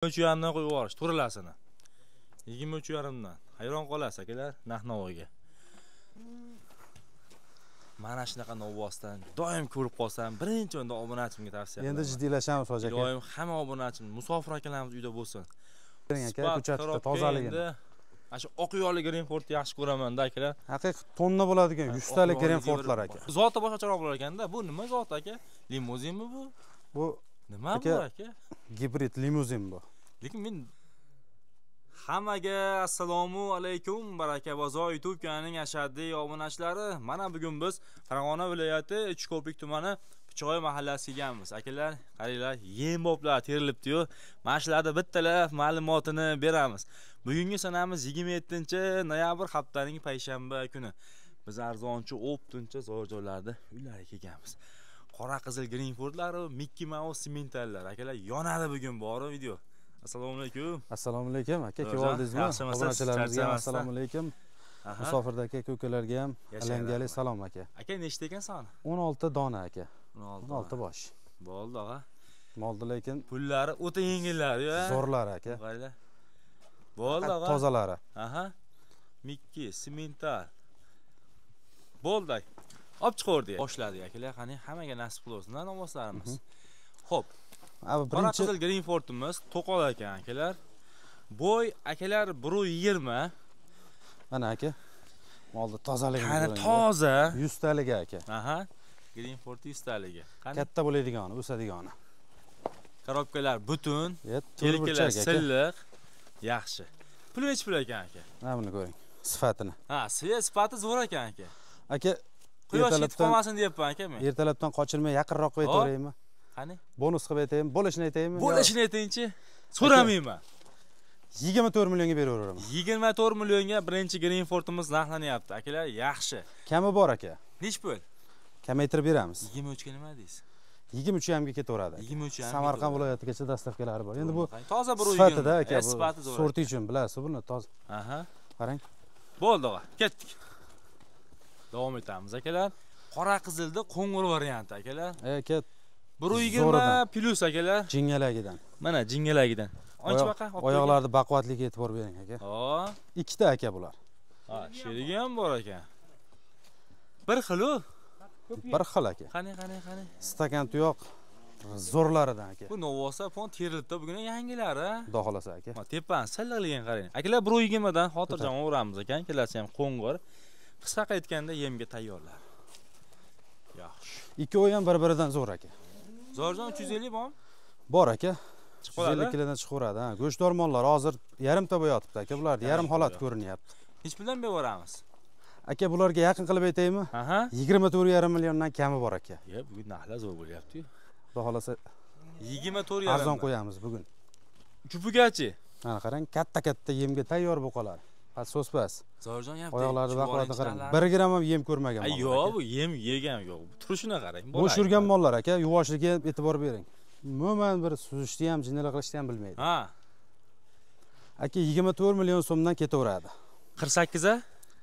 23,5 qo'yib yuborish to'ralasini. 23,5 dan. Hayron qolasiz akalar narx-navoga. Mana shunaqa novvosdan doim ko'rib qolsam, birinchi o'rinda obunachimga tavsiya qilaman. Endi jiddiylashamiz hoji aka. Doim hamma obunachim, musofir akalarimiz uyda bo'lsin. Bering aka, ko'chatda tozaligini. Mana shu oq yo'li Greenfordni yaxshi ko'raman-da akalar. Haqiqiy tonna bo'ladigan 100 talik Greenfordlar aka. Zoti boshqacharoq bo'lar ekanda. Bu nima zot aka? Limuzinmi bu? Bu nima bu aka? Gibrid limuzin bu. Lekin men hammaga assalomu alaykum, baraka bozo YouTube kanalining ashaddiy obunachilari. Mana bugun biz Farg'ona viloyati Uchko'prik tumani Pichoy mahallasiga kelganmiz. Akalar, qaranglar, yem boblar terilibdi-yu. Mana shularda bittalab ma'lumotini beramiz. Bugungi sanamiz 27-noyabr haftaning payshanba kuni. Biz arzonchi optincha zo'r-joylarda uylarga kelganmiz. Qora qizil Greenfordlari, Mickey Mouse simentallar. Akalar, yonadi bugun bor video. Assalomu alaykum. Assalomu alaykum aka, keldingizmi? Obunachilarimizga assalomu alaykum. Musofirda aka, ko'kalarga ham alangali salom aka. Aka nechta ekan soni? 16 dona aka. 16 bosh. Bo'ldi og'a. Bo'ldi lekin pullari o'ta yengillar-yu. Zo'rlar aka. Qaranglar. Bo'ldi og'a. Tozalari. Aha. Mickey, simental. Bo'ldi. Olib chiqardik. Boshladik akalar, qani hammaga nasib qilsin namozlarimiz. Xo'p. Qora qizil Greenfordimiz to'qol ekan akalar. Bo'y akalar 1.20. Mana aka. Molda tozaligini. Qani toza. 100 talik aka. Aha. Greenford 100 taligi. Katta bo'ladigani, o'sadigani. Korobkalar butun, yelkalar silliq, yaxshi. Pul nech pul ekan aka? Mana buni ko'ring, sifatini. Ha, sifati zo'r ekan aka. Aka, quyosh yetib qolmasin deyapman aka men. Ertalabdan qochirmay yaqinroq qo'yib aytaymi? Qani? Bonus qilib aytaymi? Bo'lishini aytaymi? Bo'lishini aytingchi. So'ramayman. 24 millionga beraveraman. 24 millionga birinchi Greenfordimiz narxlanyapti. Akalar, yaxshi. Kami bor aka. Nech pul? Kamaytirib beramiz. 23 ga nima deysiz? 23 ga ketaveradi. 23 ga. Samarqand viloyatigacha dastavkalari bor. Endi bu toza bir sifatida aka, bu sorti uchun bilasiz buni toza. Aha. Qarang. Bo'ldi og'a, ketdik. Davom etamiz akalar. Qora qizilda qo'ng'ir varianti akalar. Aka 1.20 plus akalar. Jingalagidan. Mana jingalagidan. Ochib baqa. Oyoqlarda baquvvatlikka e'tibor bering aka. Ha. Ikkita aka bular. Ha, sherigi ham bor ekan. Bir xil-u. Bir xil aka. Qani. Stakan tuyoq zo'rlaridan aka. Bu novosa fon terilibdi, bugun yangilari. Xudo xolasa aka. Tepan silliqligiga qarang. Akalar 1.20 dan xotirjam o'ramiz ekan, kelasi ham qo'ng'ir. Qisqa aytganda yemga tayyorlar. Yaxshi. Ikkovi ham bir-biridan zo'r aka. Zo'rjon 350 bormi? Bor aka. 150 kilodan chiqaveradi, ha. Go'shtdor mollar hozir yarimta bo'yotibdi aka. Bularda yarim holat ko'rinyapti. Hech puldan beramiz. Aka, bularga yaqin qilib aytaymi? Aha. 24,5 milliondan kami bor aka. Yo'q, bugun narxlar zo'r bo'lyapti-yu. Xudo xolasa 24,5 arzon qo'yamiz bugun. Kupugachi. Mana qarang, katta yemga tayyor bu qoladi. So'z pas. Zo'rjon yapti. Oyoqlarida baquvvatni qarang. 1 gram ham yem ko'rmagan mollar. Yo'q, bu yem yegan yo'q. Turishini qarang. Bo'sh yurgan mollar aka, yuvoshiga e'tibor bering. Umuman bir suzishni ham, jinnilik qilishni ham bilmaydi. Ha. Aka 24 million so'mdan ketaveradi. 48 a?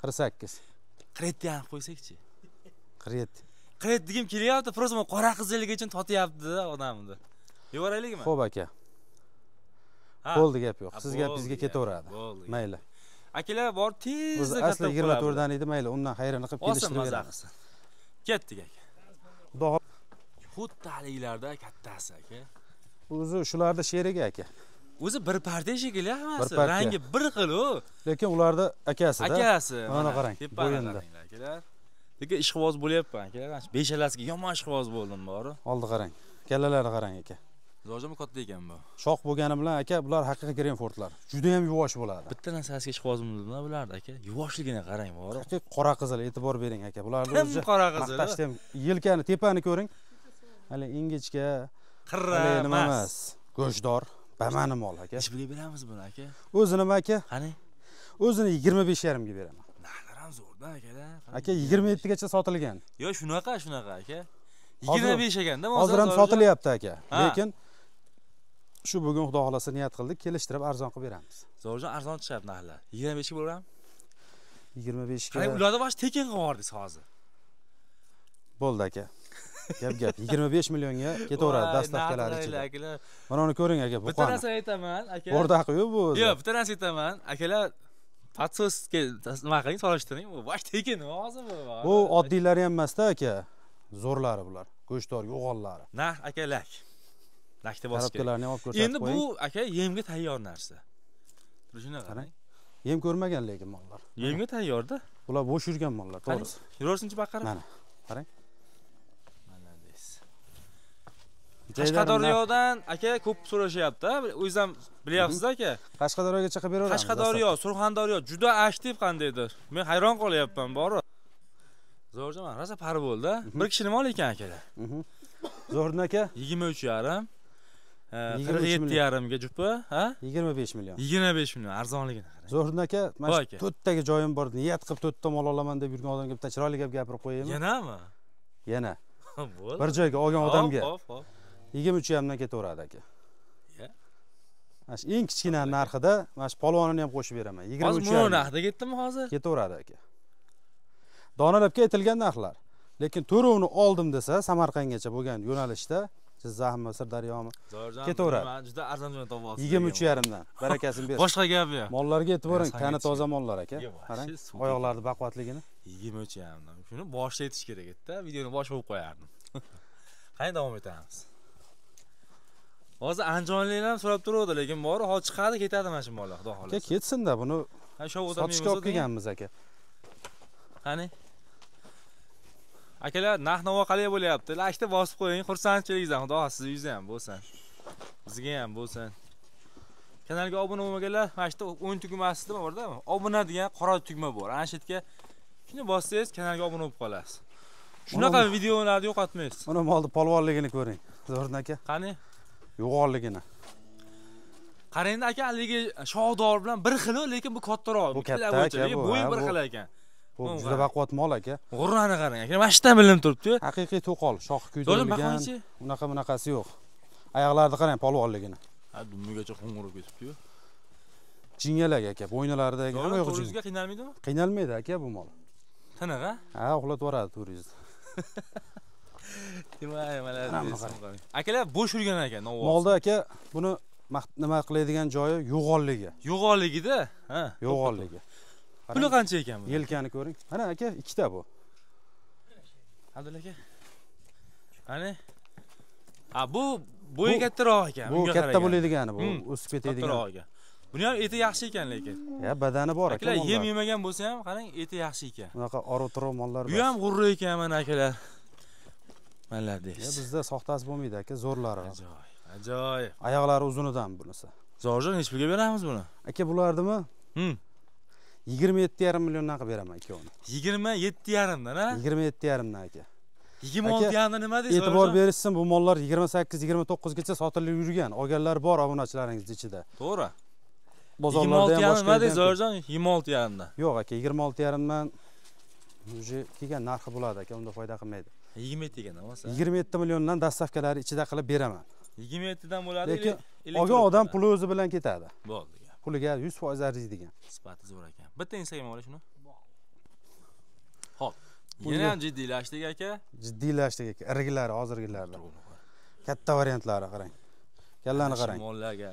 48. Qretni ham qo'ysakchi. Qret degim kelyapti, просто qora qizillik uchun totyapti-da odamni. Yuboraylikmi? Xo'p aka. Bo'ldi, gap yo'q. Siz gapingizga ketaveradi. Mayli. Akalar bor, tezda katta. Asli 24 dan edi, mayli, undan xayrini qilib kelishtirib beramiz. Ketdik aka. Xudo xuddaliklarda kattasi aka. O'zi shularda sherigi aka. O'zi bir parcha shekilli hammasi, rangi bir xil-u. Lekin ularda akasi-da. Akasi. Mana qarang, bo'yinda. Akalar. Lekin ishqiboz bo'lyapman akalar. Beshalasiga yomon ishqiboz bo'ldim bor-u. Oldi qarang. Kallalari qarang aka. Zo'rjon katta ekan bu. Shoq bo'lgani bilan aka, bular haqiqiy Greenfordlar. Juda ham yuvosh bo'ladi. Bitta narsasiga ishqibozimizmi bularda aka? Yuvoshligini qarang bor. Haqiqiy qora qizil, e'tibor bering aka. Bularni o'zi qora qizil. Maqtashda ham yelkani, tepani ko'ring. Hali ingichka, qirra nima emas. Go'shtdor, bamani mol aka. Nech pulga beramiz buni aka? O'zi nima aka? Qani? O'zini 25,5 ga beraman. Narxlar ham zo'rda akalar. Aka 27 gacha sotilgan. Yo'q, shunaqa aka. 25 ekanda, hozir ham sotilyapti aka. Lekin shu bugun xudo xolasa niyat qildik, kelishtirib arzon qilib beramiz. Zo'rjon arzon tushadi narxlar. 25 ga bo'laram? 25 ga. Qani ularda bosh tekin qilib yubordingiz hozir. Bo'ldi aka. Gap 25 millionga ketaveradi dastavkalari ichida. Mana uni ko'ring aka, bu qani. Bitta narsa aytaman, aka. O'rdak yo'q bu. Yo'q, bitta narsa aytaman, akalar. Patsoska nima qiling, solishtiring. Bu bosh tekin hozir bu. Bu oddiylari ham emas-da aka. Zo'rlari bular. Go'shtdor yo'g'onlari. Nah, akalar. Nakda bosib kerak. Taraflarni ham olib ko'rsatib qo'ying. Endi bu aka yemga tayyor narsa. Turishini qarang. Yem ko'rmagan lekin mollar. Yemga tayyorda. Bular bo'sh yurgan mollar, to'g'risi. Yurorsinchi baqara? Mana. Qarang. Mana des. Qashqadaryodan aka ko'p so'rashyapti. O'zingiz ham bilyapsiz aka. Qashqadaryoga chiqib beraveramiz. Qashqadaryo, Surxondaryo juda aktiv qandaydir. Men hayron qolyapman, bori. Zo'rjaman, rosa pari bo'ldi. Bir kishini mol ekan akalar. Zo'rdin aka 23,5. 47,5 ga jupi, ha? 25 million. 25 million arzonligini qarang. Zo'rdin aka, mana shu to'rttagi joyim bor, niyat qilib to'rtta mol olaman deb yurgan odamga bitta chiroyli gap gapirib qo'yaymi? Yanami? Yana. Bo'ldi. Bir joyga olgan odamga. Hop. 23,5 dan ketaveradi aka. Mana shu eng kichkina narxida mana shu polvonini ham qo'shib beraman. 23,5. Hozir bu narxda ketdimi hozir? Ketaveradi aka. Donalabga aytilgan narxlar. Lekin to'rovni oldim desa, Samarqandgacha bo'lgan yo'nalishda Jizzaxmi, Sirdaryomi? Ketaveradi. Men juda arzon joy topib oldim. 23,5 dan. Barakasini bersin. Boshqa gap yo'q. Mollarga e'tiboring, tani toza mollar aka. Qarang, oyoqlarning baquvvatligini. 23,5 dan. Shuni boshida aytish kerak edi-da, videoni bosh qo'yib qo'yardim. Qani davom etamiz. Hozir andijonliklar ham so'rab turadi, lekin bori hozir chiqadi, ketadi mana shu mollar, xudo xolasa. Ketsin-da, buni sotishga olib kelganmiz aka. Qani? Akalar, narx-navo qalay bo'lyapti? Lashda bosib qo'ying, xursandchiligingizdan, xudo xolasa sizga ham bo'lsin. Bizga ham bo'lsin. Kanalga obuna bo'lmaganlar, mana shu o'yin tugmasida borda, obuna degan qora tugma bor. Ana shu yerga shuni bossangiz, kanalga obuna bo'lib qolasiz. Shunaqa videolarni yo'qotmaysiz. Mana molni polvonligini ko'ring. Zo'rdin aka. Qani? Yo'g'onligini. Qarang aka, haligi shodor bilan bir xil, lekin bu kattaroq. Bu katta aka, bo'yi bir xil ekan. Bu juda baquvvat mol aka. G'urrani qarang aka, mana shundan bilinib turibdi. Haqiqiy to'qol, shoxi kuydirilgan. Bunaqasi yo'q. Oyoqlarini qarang, polvonligini. Ha, dummigacha qo'ng'irib ketibdi-yu. Jingalak aka, bo'ynalaridagi hamma yo'q jingalak. Turizmga qiynalmaydimi? Qiynalmaydi aka bu mol. Tiniq-a? Ha, uxlatib yuboradi turizm. Timay, malades. Akalar bo'sh yurgan ekan, molda aka, buni nima qiladigan joyi yo'g'onligi. Yo'g'onligida? Ha, yo'g'onligi. Puli qancha ekan bu? Yelkani ko'ring. Mana aka, ikkita bu. Abdul aka. Qani? Ha, bu bo'yi kattaroq ekan. Bu katta bo'ladigani bu, o'sib ketadigan. Kattaroq ekan. Buni ham eti yaxshi ekan lekin. Ya, badani bor aka. Akalar yem yemagan bo'lsa ham, qarang, eti yaxshi ekan. Bunaqa oro-tiro mollar bor. Bu ham g'urra ekan mana akalar. Malades. Ya, bizda soxtasi bo'lmaydi aka, zo'rlari. Ajoyib. Oyoqlari uzunidan bunisi. Zo'rjon, nech pulga beramiz buni? Aka, bulardimi? 27,5 milliondan qilib beraman ikkovini. 27,5 dan, ha? 27,5 dan aka. 26 dan nima deysiz? E'tibor berishsin, bu mollar 28-29 gacha sotilib yurgan. Olganlar bor obunachilaringiz ichida. To'g'ri. Bozorlarda ham boshqa. Nima deysiz, Zo'rjon? 26,5 dan. Yo'q aka, 26,5 dan уже kelgan narxi bo'ladi aka, unda foyda qilmaydi. 27 ekan, bo'lsa. 27 milliondan dastavkalari ichida qilib beraman. 27 dan bo'ladi. Lekin olgan odam puli o'zi bilan ketadi. Bo'ldi. Puliga 100% arziydigan. Sifati zo'r ekan. Bitta Instagram ola shuni. Xo'p. Yana ham jiddiylashdik aka. Jiddiylashdik aka. Irgilari hozirgilardan. Katta variantlari qarang. Kallani qarang. Mollarga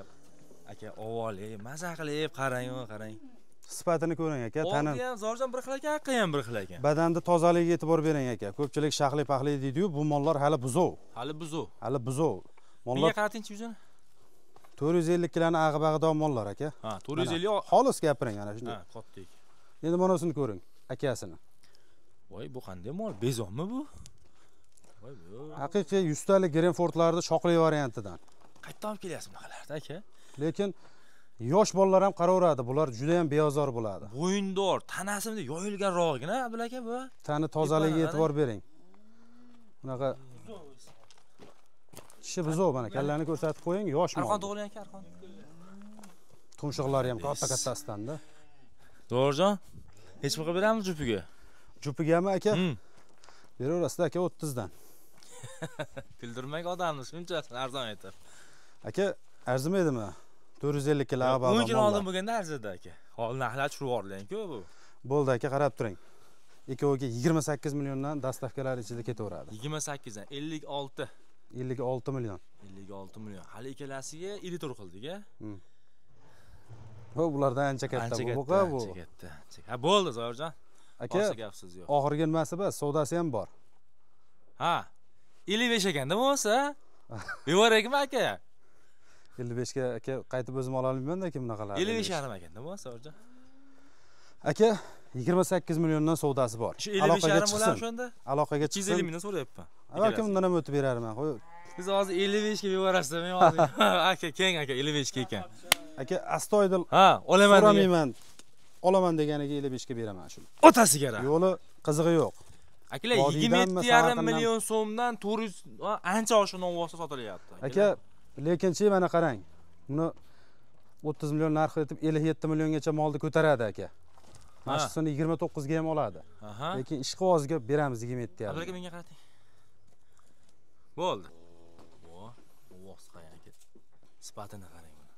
aka ovoli, maza qilib qarang. Sifatini ko'ring aka, tani. Oldi ham Zo'rjon bir xil ekan, aqqa ham bir xil ekan. Badanda tozaligiga e'tibor bering aka. Ko'pchilik shaxli-paxli deydi-yu, bu mollar hali buzov. Hali buzov. Mollar. Menga qaratingchi yuzini. 450 kiloni ag'ib-ag'dom mollar aka. Ha, 450. Xolis gapiring ana shunday. Ha, katta ekan. Endi bunasini ko'ring, akasini. Voy, bu qanday mol? Bezonmi bu? Voy, bu. Haqiqiy 100 talik Grenfordlarning shoqli variantidan. Qayerdan olib kelyapsiz bunaqa aka? Lekin yosh bolalar ham qaraveradi, bular juda ham beozor bo'ladi. Bo'yindor, tanasimda yoyilganrog'gina, Abdul aka bu. Tani tozaligiga e'tibor bering. Bunaqa kishi buzov mana, kallani ko'rsatib qo'ying, yosh mol. Arqon tug'ilgan aka, arqon. Tumshuqlari ham katta-kattasidan-da. Zo'rjon, hech bir qilib beramiz jupiga? Jupigami aka? Beraverasiz aka 30 dan. Kuldirmak odamni shunchasi arzon aytib. Aka, arzimaydimi? 450 kilo ag'ab. 10 kun oldin bo'lganda arzidi aka. Hozir narxlar tushib yuborilgan-ku bu. Bo'ldi aka, qarab turing. Ikkoviga 28 milliondan dastavkalar ichida ketaveradi. 28 dan 56. 56 million. 56 million. Hali ikkalasiga 50 tur qildik-a? Bulardan ancha katta bu. Ancha katta. Ha, bo'ldi Zoirjon. Aka, gapsiz yo'q. oxirgi nimasi bas, savdosi ham bor. Ha. 55 ekanda bo'lsa, bevorakmi aka? 55 ga aka qaytib o'zim ola olmayman-da kim bunaqalar. 55 yarim ekanda bo'lsa, Zoirjon. Aka, 28 milliondan savdosi bor. Aloqaga chiqsin o'shanda? Aloqaga chiqsin. 250 mingdan so'rayapman. Balki undan ham o'tib berarman. Qo'y. Biz hozir 55 ga bevorasiz, men hozir. Aka, keng aka 55 ga ekan. Aka, astoydil. Ha, olaman so'ramayman. Olaman deganiga 55 ga beraman shuni. Otasiga ra. Yo'li qizig'i yo'q. Akalar 27,5 million so'mdan 400 ancha oshiq novvosta sotilyapti. Aka, lekin-chi mana qarang. Buni 30 million narx etib 57 milliongacha molni ko'taradi aka. Mashqasini 29 ga ham oladi. Lekin ish qog'oziga beramiz 27 ga. Aka menga qarating. Bo'ldi. Vo'z qarang aka. Sifatini qarang buni.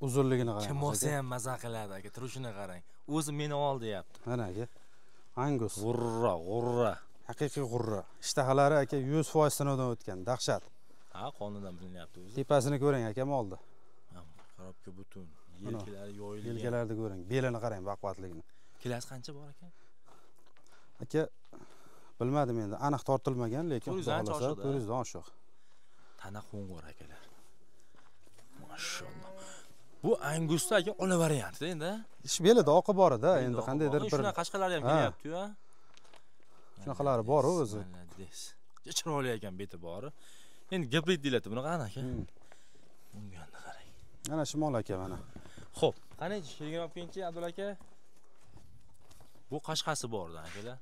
Uzunligini qarang. Kim olsa ham maza qiladi aka, turishini qarang. O'zi meni ol deyapti. Mana aka. Angus. G'urra. Haqiqiy g'urra. Ishtahalari aka 100% sinovdan o'tgan. Dahshat. Ha, qonidan bilinyapti o'zi. Tepasini ko'ring aka molni. Qarabki butun yelkalari yoyilgan. Yelkalarni ko'ring, belini qarang, baquvvatligini. Kilasi qancha bor ekan? Aka, bilmadim endi, aniq tortilmagan, lekin xudo xolasa 400 dan oshiq. Tana qo'ng'ir akalar. Mashalloh. Bu Angusda aka ola variantda endi. Ish belida oqi bor edi, endi qandaydir bir. Shuna qashqalar ham kelyapti-yu. Shunaqalari bor o'zi. Chiroyli ekan beti bor. Endi gibrid deyiladi buni qani aka? Bunga qarang. Mana shu mol aka mana. Xo'p, qani shirgin olib kelingchi Abdul aka. Bu qashqasi bordan akalar.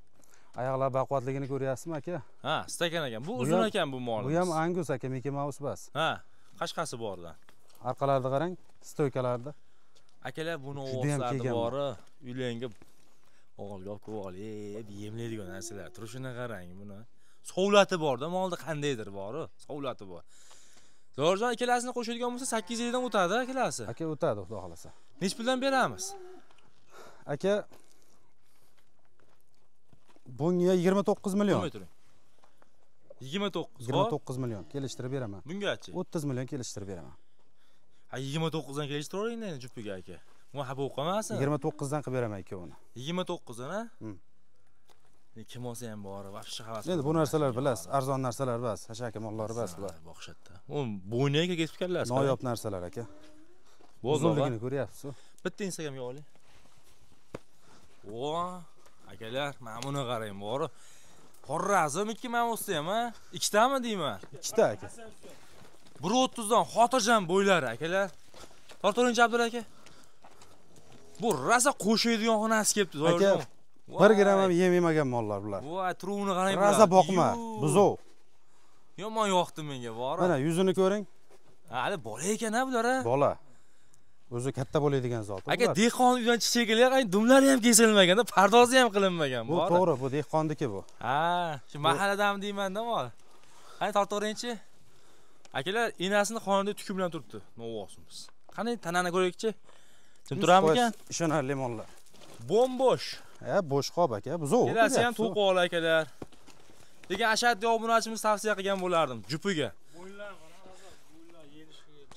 Oyoqlar baquvvatligini ko'ryapsizmi aka? Ha, stakan ekan. Bu uzun ekan bu molimiz. Bu ham Angus aka, Mickey Mouse bas. Ha, qashqasi bordan. Orqalarida qarang, stoykalarda. Akalar buni o'g'illari bori, uylanib o'g'ilga olib yemlaydigan narsalar. Turishini qarang buni. Savlati borda, molda qandaydir bor, savlati bor. Zoirjon ikkalasini qo'shadigan bo'lsa 850 dan o'tadi ikkalasi. Aka o'tadi, xudo xolasa. Nech puldan beramiz? Aka bunga 29 million. 29 million kelishtirib beraman. Bungachi? 30 million kelishtirib beraman. Ha 29 dan kelishtiravering endi jupiga aka. Bu habo qolmasin. 29 dan qilib beraman ikkovini. 29 dan, ha? Kim olsa ham bor, vaqti havas. Endi bu narsalar bilasiz, arzon narsalar bas, hashaka mollari bas bular. Boqshatda. U bo'yniga ketib kelasiz. Noyob narsalar aka. Uzunligini ko'ryapsiz-ku. Bitta Instagramga oling. Akalar, mana buni qarang, bor. Qorrazim 2 Mouse ham, ha? Ikkitami deyman? Ikkita aka. 130 dan xotirjam bo'ylari akalar. Tortorinchi Abdul aka. Bu rasa qo'shaydigan xonasi kelibdi, Zoirjon. 1 gram ham yem yemagan mollar bular. Voy, turuvini qarang. Raza boqma, buzov. Yomon yoqdi menga, bor. Mana yuzini ko'ring. Hali bola ekan-a bular, ha? Bola. O'zi katta bo'ladigan zot. Aka, dehqon uydan chiqishga qarang, dumlari ham kesilmagan, pardozi ham qilinmagan, bor. Bu to'g'ri, bu dehqonniki bu. Ha, shu mahalladami deyman-da, bor. Qani tortoringchi. Akalar, enasini xonada tuki bilan turibdi. Novvosimiz. Qani tanani ko'raylikchi. Kim turamikan? Ishonarli mollar. Bombosh. Bo'sh qop aka, buzov. Kelasi ham to'qol akalar. Lekin ashaddiy obunachimiz tavsiya qilgan bo'lardim jupiga.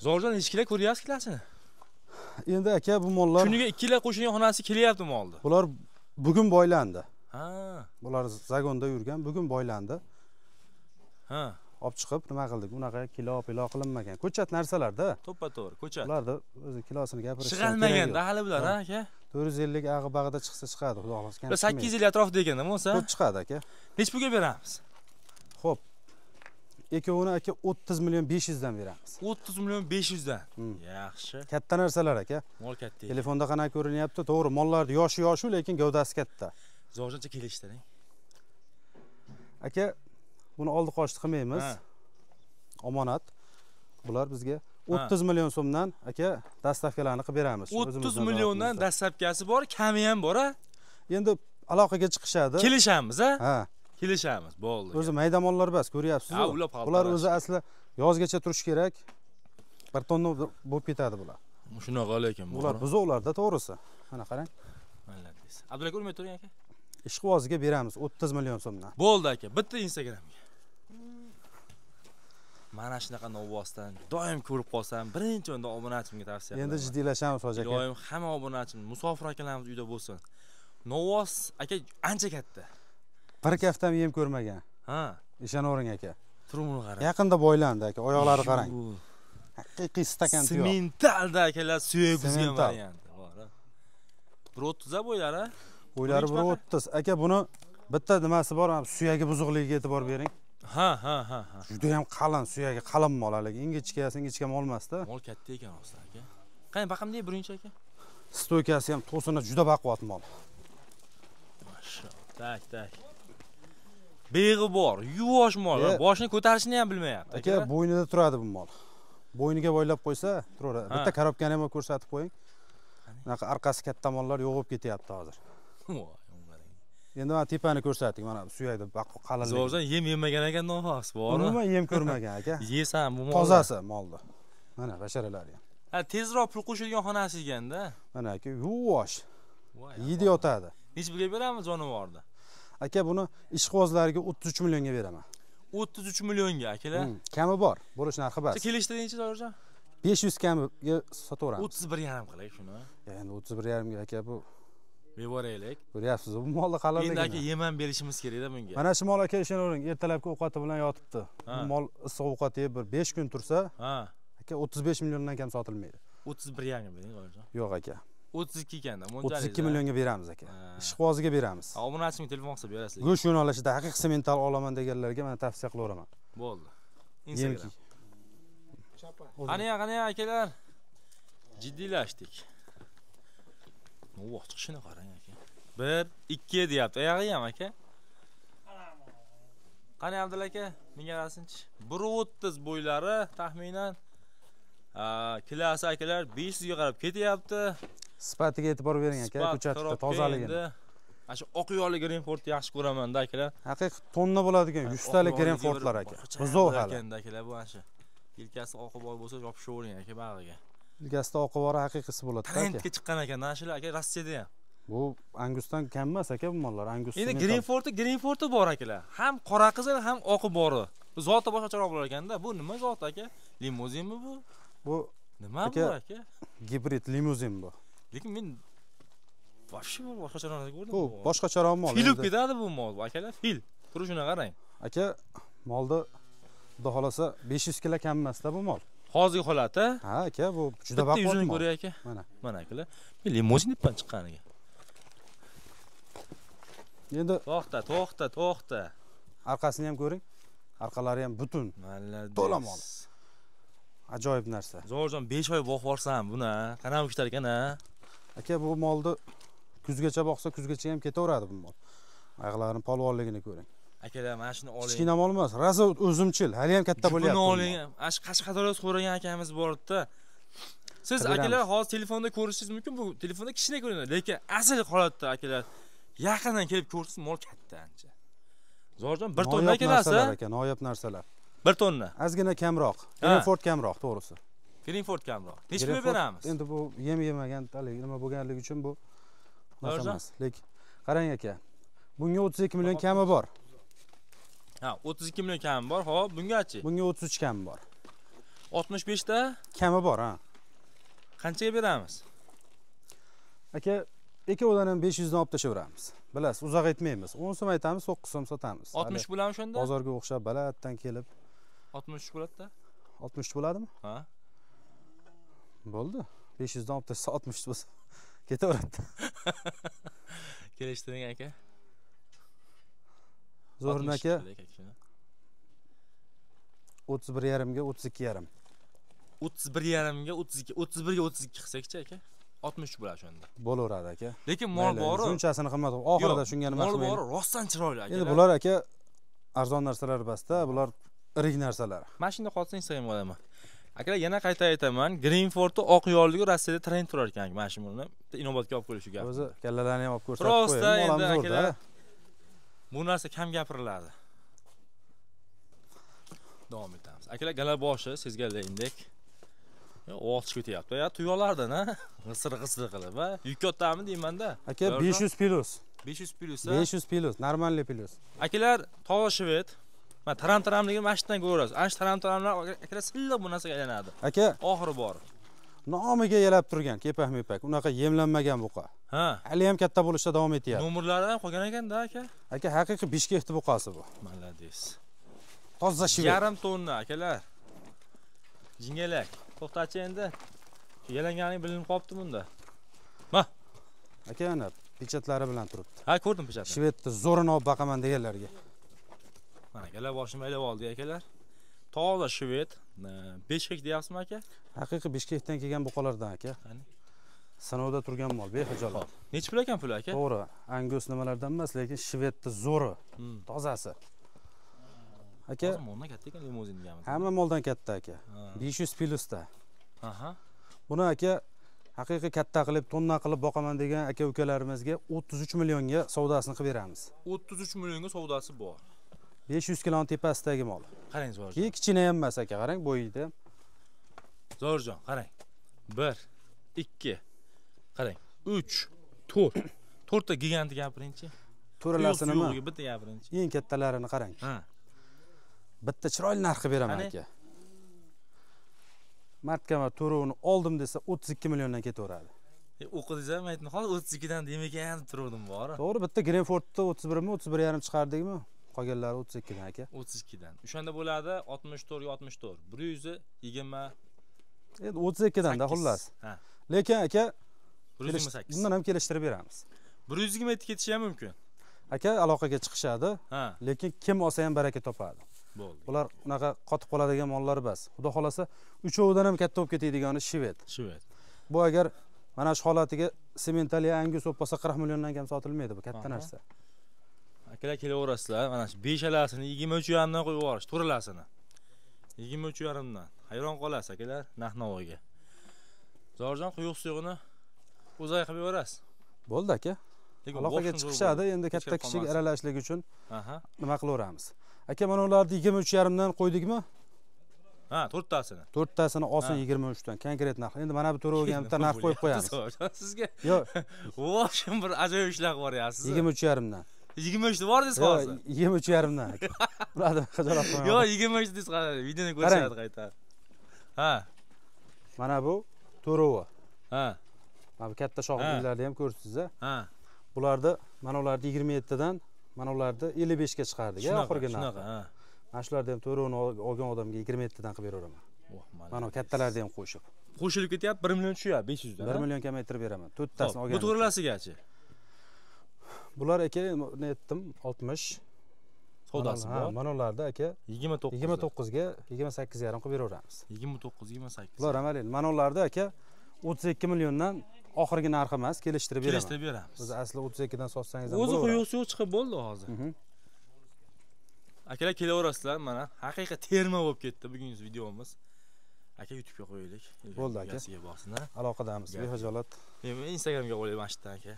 Zoirjon echkilar ko'ryapsiz kilasini? Endi aka bu mollar kuniga 2 kilar qo'shilgan xonasi kelyapti molda. Bular bugun boylandi. Ha. Bular zagonda yurgan, bugun boylandi. Ha. Olib chiqib nima qildik? Bunaqa kilo qilinmagan. Ko'chat narsalarda. To'ppa-to'g'ri, ko'chat. Ularda o'zi kilosini gapirish. Chiqalmaganda hali bular, ha aka? 450 ag'i-bag'ida chiqsa chiqadi, xudo xolasa. 850 atrofida ekanda bo'lsa? Ko'p chiqadi aka. Nech pulga beramiz? Xo'p. Ikkovini aka 30 million 500 dan beramiz. 30 million 500 dan. Yaxshi. Katta narsalar aka. Mol katta. Telefonda qanaqa ko'rinyapti? To'g'ri, mollarning yoshi, lekin gavdasi katta. Zoirjoncha kelishtiring. Aka, buni oldi qochdi qilmaymiz. Omonat. Bular bizga 30 million so'mdan aka dastavkalarni qilib beramiz. 30 milliondan dastavkasi bor, kami ham bor, ha? Endi aloqaga chiqishadi. Kelishamiz, ha? Ha. Kelishamiz, bo'ldi. O'zi mayda mollar bas, ko'ryapsiz-ku. Bular o'zi asli yozgacha turish kerak. Bir tonna bo'lib ketadi bular. Shunaqa lekin bular buzovlarda to'g'risi. Mana qarang. Malladis. Abdulaka urmay turing aka. Ishqibozga beramiz 30 million so'mdan. Bo'ldi aka, bitta Instagramga. Mana shunaqa novvosdan doim ko'rib qolsam, birinchi o'rinda obunachimga tavsiya qilaman. Endi jiddiylashamiz hoji aka. Doim hamma obunachim, musofir akalarimiz uyda bo'lsin. Novvos aka ancha katta. Bir kaftam yem ko'rmagan. Ha, Ishonavering aka. turumini qarang. Yaqinda boylandi aka, oyoqlari qarang. Haqiqiy stakan tuyoq. Sementalda akalar suyak buzgan varianti bor. 1.30 bo'ylari. Bo'ylari 1.30. Aka buni bitta nimasi bor, suyagi buzuqligiga e'tibor bering. Ha. Juda ham qalin, suyagi qalin mol haligi. Ingichka mol emas-da. Mol katta ekan o'zi aka. Qani baqamdek birinchi aka? Stoykasi ham to'sini juda baquvvat mol. Mashallah. Tak. Beg'i bor, yuvosh mol, boshini ko'tarishni ham bilmayapti. Aka, bo'ynida turadi bu mol. Bo'yniga boylab qo'ysa, turaveradi. Bitta korobkani ham ko'rsatib qo'ying. Bunaqa arqasi katta mollar yo'g'ib ketyapti hozir. Endi mana tepani ko'rsating, mana suyakda qalinlik. Zo'rdan yem yemagan ekan noxos bor. Umuman yem ko'rmagan aka. Yesam bu mol. Tozasi molda. Mana basharalari ham. Ha, tezroq pul qo'shilgan xonasi ekanda. Mana aka, yuvosh. Yeydi yotadi. Necha pulga beramiz jonivorni? Aka, buni ishqibozlarga 33 millionga beraman. 33 millionga akalar. Kami bor, bo'lish narxi bas. Kelishtiringchi Zo'rjon? 500 kamiga sotaveramiz. 31,5 qilaylik shuni. Endi 31,5 ga aka bu Beboraylik. ko'ryapsiz, bu molda qalinligini. Endi aka yem ham berishimiz kerak-da bunga. Mana shu mol aka ishonavering, ertalabki ovqati bilan yotibdi. Bu mol issiq ovqat yeb bir 5 kun tursa, aka 35 milliondan kam sotilmaydi. 31,5 bering Zo'rjon. Yo'q aka. 32 ekanda, 32 millionga beramiz aka. Ishqibozga beramiz. Obunachimga telefon qilib berasizlar. Go'sht yo'nalishida haqiqiy semental olaman deganlarga men tavsiya qilaveraman. Bo'ldi. Instagram. Qani akalar. Jiddiylashdik. Voh, chiqishini qarang aka. 1, 2 deyapti. Oyog'i ham aka. Qani Abdulla aka, menga rasinchi. 1.30 bo'ylari taxminan klasi akalar 500 ga qarab ketyapti. Sifatiga e'tibor bering aka, ko'chatda tozaligini. Shu oq yo'li Greenford yaxshi ko'raman-da akalar. Haqiqiy tonna bo'ladigan 100 talik Greenfordlar aka. Buzoq hali. Akalar bu asha. Yelkasi oqi bor bo'lsa yopishavering aka bag'iga. Yelkasida oqi bor haqiqisi bo'ladi aka. Trendga chiqqan ekan, shular aka Rossiyada ham. Bu Angusdan kam emas aka bu mollar. Angus. Endi Greenford bor akalar. Ham qora qizil, ham oqi bori. Bu zoti boshqacharoq bo'lar ekanda. Bu nima zot aka? Limuzinmi bu? Bu nima bu aka? Gibrid limuzin bu. Lekin men boshqa boshqacharoq ko'rdim. Bu boshqacharoq mol. Fil ketadi bu mol, akalar. Fil. Turishini qarang. Aka, molda xudo xolasa 500 kilo kam emas-da bu mol. Hozirgi holati? Ha aka, bu juda baquvvat mol. Yuzini ko'ray aka. Mana akalar. Men limuzin deb chiqqaniga. Endi to'xta. Orqasini ham ko'ring. Orqalari ham butun. To'la mol. Ajoyib narsa. Zo'rjon 5 oy boqib borsam buni, qanaqa kuchlar ekan-a? Aka, bu molni kuzgacha boqsa, kuzgacha ham ketaveradi bu mol. Oyoqlarining polvonligini ko'ring. Akalar, mana shuni oling. Kichkina mol emas, rosa o'zimchil, hali ham katta bo'lyapti. Buni oling. Qashqadaryo so'ragan akamiz bor-da. Siz akalar hozir telefonda ko'rishingiz mumkin, bu telefonda kichkina ko'rinadi, lekin asl holatda akalar yaqindan kelib ko'rsangiz mol katta ancha. Zo'rjon 1 tonna kelasa, noyob narsalar. 1 tonna. Ozgina kamroq. Greenford kamroq, to'g'risi. Greenford kamroq. Necha pul beramiz? Endi bu yem yemagan, nima bo'lganligi uchun bu emas. Lekin qarang aka. Bunga 32 million kami bor. Ha, 32 million kami bor. Xo'p, bungachi? Bunga 33 kami bor. 65 ta kami bor, ha. Qanchaga beramiz? Aka, ikkovidan ham 500 dan olib tashaveramiz. Bilasiz, uzoq aytmaymiz. 10 so'm aytamiz, 9 so'm sotamiz. 60 bo'ladimi shunda? Bozorga o'xshab baladdan kelib 60 bo'ladi-da. 60 bo'ladimi? Ha. Bo'ldi. 500 dan olib tashsa 60 bo'lsa ketaveradi. Kelishtiring aka. Zo'rin aka. 31,5 ga 32,5. 31,5 ga 32, 31 ga 32 qilsak-chi aka? 60 bo'ladi shunda. Bo'laveradi aka. Lekin mol bori shunchasini qimmat. Oxirida shunga nima qilmaydi. Mol bori rostdan chiroyli aka. Endi bular aka arzon narsalar emas-da, bular irik narsalar. Mana shunda qolsa Instagramga olaman. Akalar, yana qayta aytaman, Greenfordni oq yo'lligi Rossiyada trend turar ekan, mana shu buni inobatga olib qo'yish gap. O'zi kallalarni ham olib ko'rsatib qo'ying. Rosta endi akalar. Bu narsa kam gapiriladi. Davom etamiz. Akalar, gala boshi sezganlaringdek o'g'il ketyapti. Ya tuyoqlardan, g'isir qilib, va yuk kattami deyman-da. Aka 500 plus. 500 plus. 500 plus, normalniy plus. Akalar, toza shved. Men taram-taramligini mashqdan ko'rasiz. Ana shu taram-taramlar akalar silliq bu narsaga aylanadi. Aka, Oxiri bor. nomiga yelab turgan kepak-mepak. Unaqa yemlanmagan buqa. Ha. Hali ham katta bo'lishda davom etyapti. Nomerlari ham qolgan ekan-da, aka. Aka, haqiqiy Bishkekning buqasi bu. Malades. Toza shved. Yarim tonna, akalar. Jingalak. To'xtachi endi. Shu yalanganing bilinib qolibdi bunda. Ma. Aka, ana pechatlari bilan turibdi. Ha, ko'rdim pechatni. Shvedni zo'rini olib boqaman deganlarga. Mana akalar boshim aylab oldik akalar. Toza shved. 5 hek deyapsizmi aka? Haqiqiy Bishkekdan kelgan buqalardan aka. Qani? Sinovda turgan mol, behijolat. Necha pul ekan puli aka? To'g'ri, Angus nimalardan emas, lekin Shvedni zo'ri, tozasi. Aka, Moldan katta ekan limuzin deganmiz. hamma moldan katta aka. 500 plusda. Aha. Buni aka haqiqiy katta qilib, tonna qilib boqaman degan aka-ukalarimizga 33 millionga savdosini qilib beramiz. 33 millionga savdosi bor. 500 kiloni tepasidagi mol. Qarang Zorjon. Keyin kichina ham emas aka, qarang bo'yida. Zorjon, qarang. 1 2 qarang. 3 4. 4 ta gigant gapiringchi. To'ralasini nima? Yo'q, bitta gapiringchi. Eng kattalarini qarang. Ha. Bitta chiroyli narx qilib beraman aka. Martkama to'rovini oldim desa 32 milliondan ketaveradi. O'qidingiz ham aytdim, hozir 32 dan demagan turdim bor. To'g'ri, bitta Greenfordda 31 mi, 31,5 chiqardikmi? Qolganlari 32 dan aka. 32 dan. O'shanda bo'ladi 64 ga 64. 120. Endi 32 dan da xullas. Ha. Lekin aka 128. bundan ham kelishtirib beramiz. 120 ga ketishi ham mumkin. Aka aloqaga chiqishadi, Ha. lekin kim olsa ham baraka topadi. Bo'ldi. Ular unaqa qotib qoladigan mollar emas. Xudo xolasa, uchovidan ham katta bo'lib ketadigan Shved. Shved. Bu agar mana shu holatiga Sementaliya Angus bo'lsa 40 milliondan kam sotilmaydi, bu katta narsa. Akalar kelaverasizlar, mana shu beshalasini 23,5 dan qo'yib yuborish, to'ralasini. 23,5 dan. Hayron qolasiz akalar, narx-navoga. Zorjon quyuq suyug'ini o'zay qilib yuborasiz. Bo'ldi aka. Aloqaga chiqishadi, endi katta kichik aralashlik uchun nima qilaveramiz. Aka, mana ularni 23,5 dan qo'ydikmi? Ha, 4 tasini. 4 tasini olsin 23 dan, konkret narx. Endi mana bu to'rovga ham bitta narx qo'yib qo'yamiz. Sizga Yo'q, voshim bir ajoyib ishlar qilyapsiz. 23,5 dan. 23 bor deysiz hozir. 23,5 dan aka. Ularni xijolat qilmayman. Yo'q, 23 deysiz, videoni ko'rsatadi qayta. Ha. Mana bu to'rovi. Ha. Mana bu katta shoxlarni ham ko'rsiz a? Ha. Bularni mana ularni 27 dan, mana ularni 55 ga chiqardik, oxirgi narx. Shunaqa, ha. Mana shularni ham to'rovini olgan odamga 27 dan qilib beraman. Mana kattalarni ham qo'shib. Qo'shilib ketyapti, 1 million tushyapti, 500 dan. 1 million kamaytirib beraman. 4 tasini olgan. Bu to'ralasigachi. Bular aka, ne aytdim, 60 savdosi bor. Mana ularni aka 29 ga 28,5 qilib beraveramiz. 29 28. Bular amaliyot. Mana ularni aka 32 milliondan oxirgi narxi emas, kelishtirib beraman. Kelishtirib beramiz. Biz asli 32 dan sotsangiz ham o'zi quyuq suv chiqib bo'ldi hozir. Akalar kelaverasizlar, mana haqiqiy terma bo'lib ketdi bugungi videomiz. Aka YouTube'ga qo'yaylik. Bo'ldi aka. Bosin, aloqadamiz, behijolat. Men Instagramga qo'yayman aka.